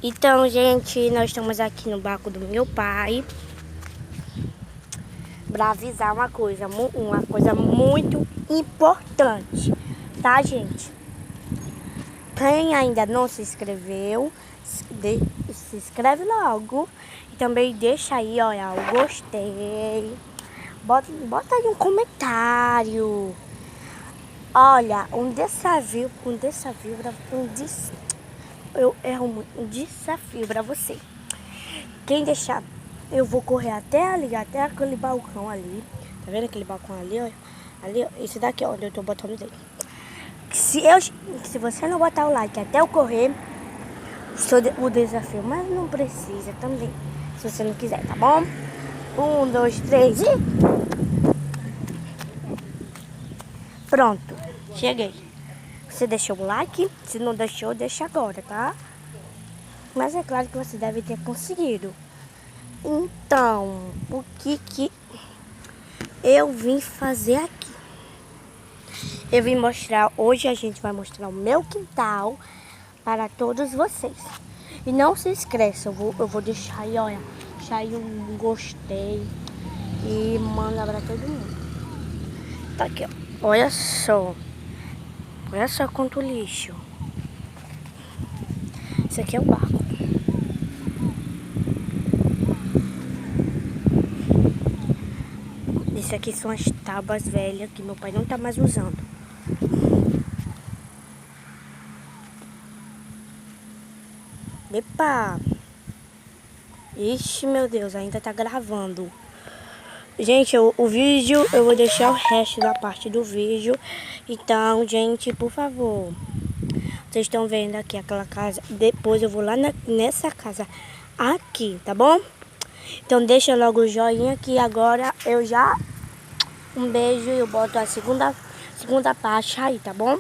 Então, gente, nós estamos aqui no barco do meu pai para avisar uma coisa muito importante, tá, gente? Quem ainda não se inscreveu, se inscreve logo. E também deixa aí, olha, o gostei. Bota aí um comentário. Olha, um desafio para você. Quem deixar, eu vou correr até ali, até aquele balcão ali. Tá vendo aquele balcão ali, ó? Ali, ó, esse daqui, ó, onde eu tô botando dele. Se você não botar o like até eu correr, o desafio, mas não precisa também, se você não quiser, tá bom? 1, 2, 3 e... Pronto, cheguei. Você deixou o like? Se não deixou, deixa agora, tá? Mas é claro que você deve ter conseguido. Então, o que eu vim fazer aqui? Eu vim mostrar, hoje a gente vai mostrar o meu quintal para todos vocês. E não se esqueça, eu vou deixar aí, olha, deixar aí um gostei e manda para todo mundo. Tá aqui, ó. Olha só quanto lixo. Isso aqui é o barco. Isso aqui são as tábuas velhas que meu pai não tá mais usando. Epa! Ixi, meu Deus, ainda tá gravando. Gente, o vídeo, eu vou deixar o resto da parte do vídeo. Então, gente, por favor. Vocês estão vendo aqui aquela casa. Depois eu vou lá nessa casa aqui, tá bom? Então deixa logo o joinha que agora eu já... Um beijo e eu boto a segunda parte aí, tá bom?